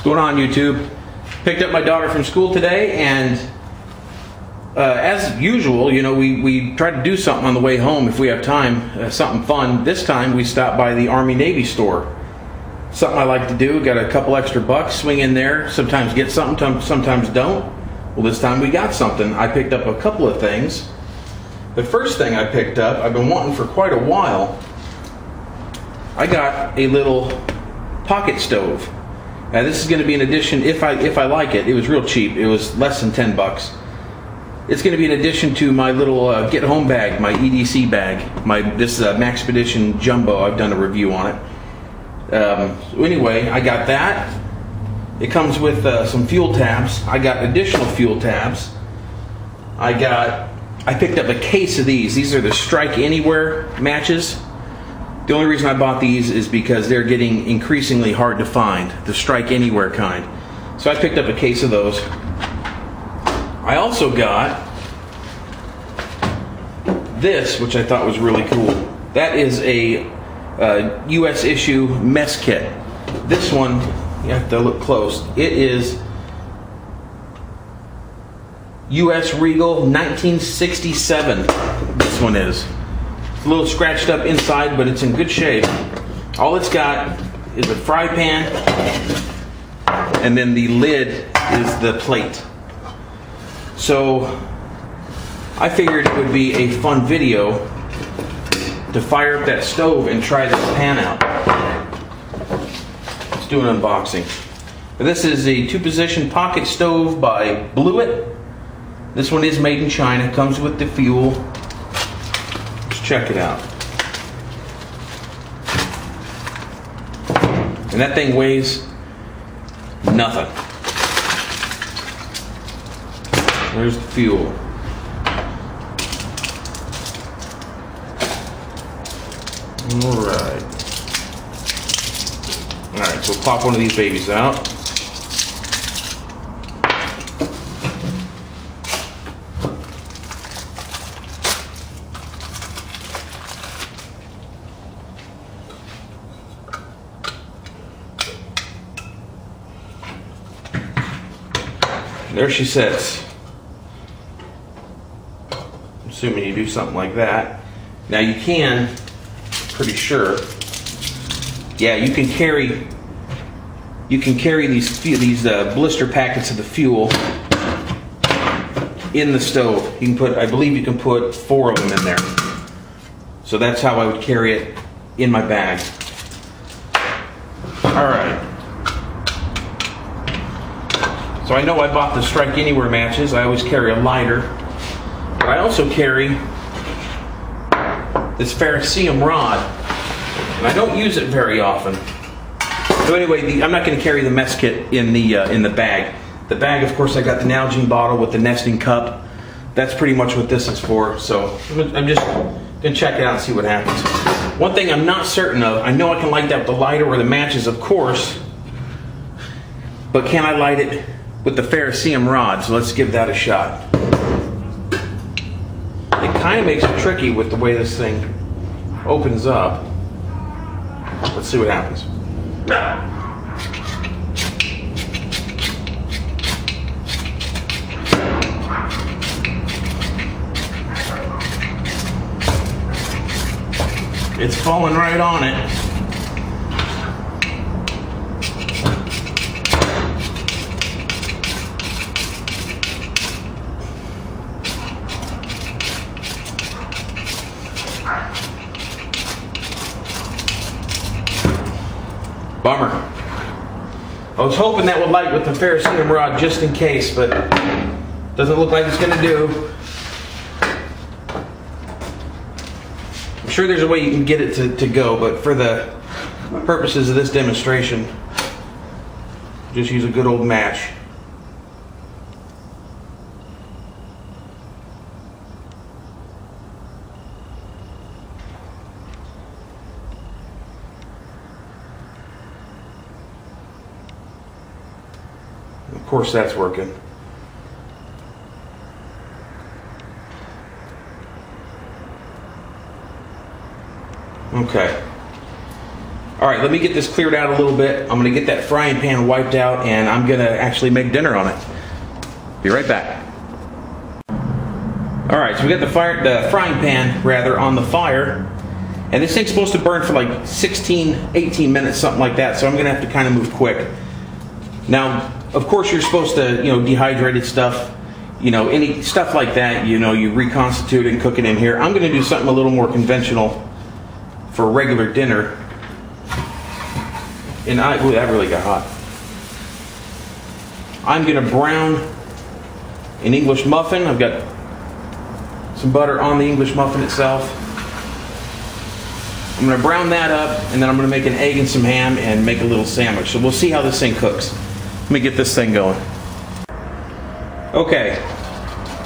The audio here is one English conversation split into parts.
What's going on, YouTube? Picked up my daughter from school today, and as usual, you know, we try to do something on the way home if we have time, something fun. This time we stopped by the Army-Navy store. Something I like to do. Got a couple extra bucks, swing in there, sometimes get something, sometimes don't. Well, this time we got something. I picked up a couple of things. The first thing I picked up, I've been wanting for quite a while. I got a little pocket stove. Now this is going to be an addition, if I like it. It was real cheap. It was less than 10 bucks. It's going to be an addition to my little get home bag, my EDC bag. This Maxpedition Jumbo. I've done a review on it. So anyway, I got that. It comes with some fuel tabs. I got additional fuel tabs. I picked up a case of these. These are the Strike Anywhere matches. The only reason I bought these is because they're getting increasingly hard to find, the Strike Anywhere kind. So I picked up a case of those. I also got this, which I thought was really cool. That is a US issue mess kit. This one, you have to look close. It is US Regal 1967. This one is. It's a little scratched up inside, but it's in good shape. All it's got is a fry pan, and then the lid is the plate. So I figured it would be a fun video to fire up that stove and try this pan out. Let's do an unboxing. This is a 2-position pocket stove by Blewett. This one is made in China, comes with the fuel. Let's check it out. And that thing weighs nothing. There's the fuel. Alright. Alright, so we'll pop one of these babies out. There she sits. Assuming you do something like that. Now you can, pretty sure, yeah, you can carry these blister packets of the fuel in the stove. You can put, I believe you can put 4 of them in there. So that's how I would carry it in my bag. All right. So I know I bought the Strike Anywhere matches. I always carry a lighter. But I also carry this ferrocerium rod. And I don't use it very often. So anyway, I'm not going to carry the mess kit in the bag. The bag, of course, I got the Nalgene bottle with the nesting cup. That's pretty much what this is for. So I'm just going to check it out and see what happens. One thing I'm not certain of, I know I can light that with the lighter or the matches, of course. But can I light it with the ferrocerium rod? So let's give that a shot. It kind of makes it tricky with the way this thing opens up. Let's see what happens. It's falling right on it. Bummer. I was hoping that would light with the ferrocerium rod just in case, but doesn't look like it's going to do. I'm sure there's a way you can get it to go, but for the purposes of this demonstration, just use a good old match. Of course that's working. Okay. All right, let me get this cleared out a little bit. I'm gonna get that frying pan wiped out, and I'm gonna actually make dinner on it. Be right back. All right, so we got the frying pan rather on the fire, and this thing's supposed to burn for like 16, 18 minutes, something like that. So I'm gonna have to kind of move quick. Now, of course, you're supposed to, dehydrated stuff, any stuff like that, you reconstitute and cook it in here. I'm gonna do something a little more conventional for a regular dinner. And ooh, that really got hot. I'm gonna brown an English muffin. I've got some butter on the English muffin itself. I'm gonna brown that up, and then I'm gonna make an egg and some ham and make a little sandwich. So we'll see how this thing cooks. Let me get this thing going. Okay,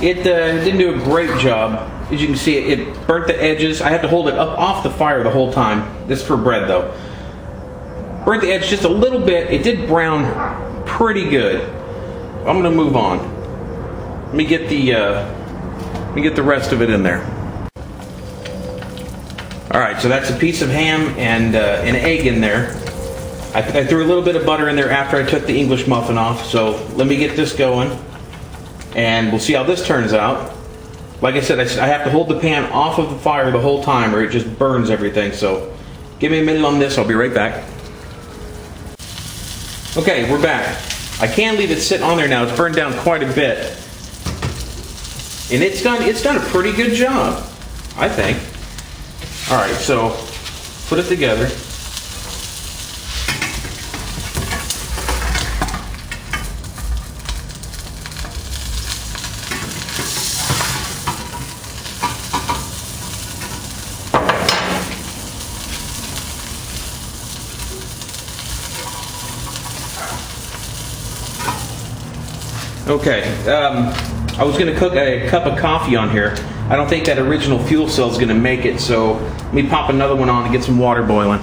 it didn't do a great job. As you can see, it burnt the edges. I have to hold it up off the fire the whole time. This is for bread though. Burnt the edge just a little bit. It did brown pretty good. I'm gonna move on. Let me get the rest of it in there. All right, so that's a piece of ham and an egg in there. I threw a little bit of butter in there after I took the English muffin off. So let me get this going, and we'll see how this turns out. Like I said, I have to hold the pan off of the fire the whole time, or it just burns everything. So give me a minute on this. I'll be right back. Okay, we're back. I can leave it sit on there now. It's burned down quite a bit, and it's done a pretty good job, I think. All right, so put it together. Okay, I was going to cook a cup of coffee on here. I don't think that original fuel cell is going to make it, so let me pop another one on and get some water boiling.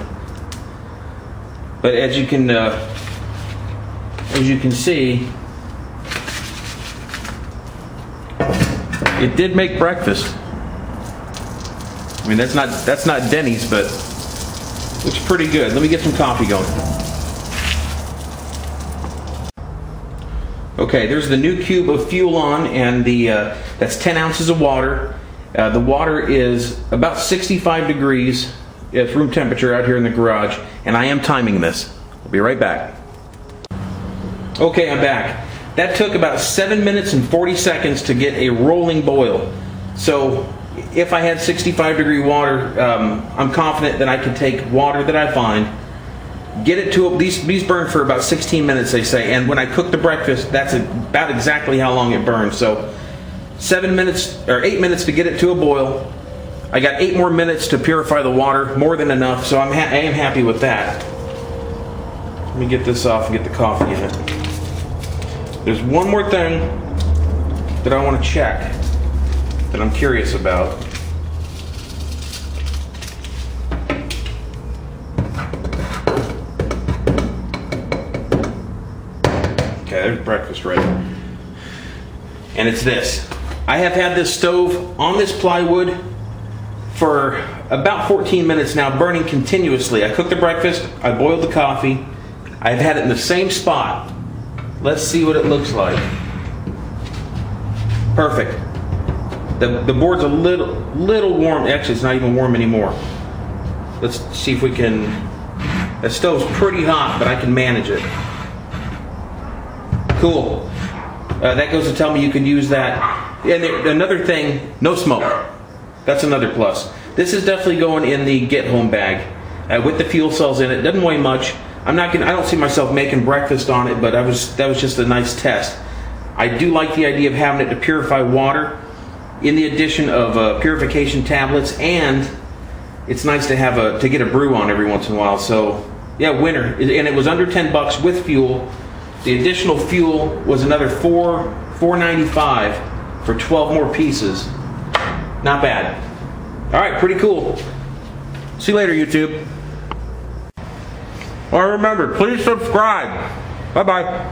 But as you can see, it did make breakfast. I mean, that's not Denny's, but looks pretty good. Let me get some coffee going. Okay, there's the new cube of fuel on, and that's 10 ounces of water. The water is about 65 degrees. It's room temperature out here in the garage, and I am timing this. I'll be right back. Okay, I'm back. That took about 7 minutes and 40 seconds to get a rolling boil. So if I had 65 degree water, I'm confident that I can take water that I find, get it to these burn for about 16 minutes, they say, and when I cook the breakfast, that's about exactly how long it burns. So 8 minutes to get it to a boil. I got 8 more minutes to purify the water, more than enough, so I am happy with that. Let me get this off and get the coffee in it. There's one more thing that I want to check that I'm curious about. Okay, there's breakfast ready. And it's this. I have had this stove on this plywood for about 14 minutes now, burning continuously. I cooked the breakfast, I boiled the coffee, I've had it in the same spot. Let's see what it looks like. Perfect. The board's a little warm. Actually, it's not even warm anymore. Let's see if we can. The stove's pretty hot, but I can manage it. Cool. That goes to tell me you can use that. And another thing, no smoke. That's another plus. This is definitely going in the get home bag with the fuel cells in it. Doesn't weigh much. I don't see myself making breakfast on it, but that was just a nice test. I do like the idea of having it to purify water, in the addition of purification tablets, and it's nice to have to get a brew on every once in a while. So yeah, winner. And it was under $10 with fuel. The additional fuel was another $4.95 for 12 more pieces. Not bad. All right, pretty cool. See you later, YouTube. Or remember, please subscribe. Bye-bye.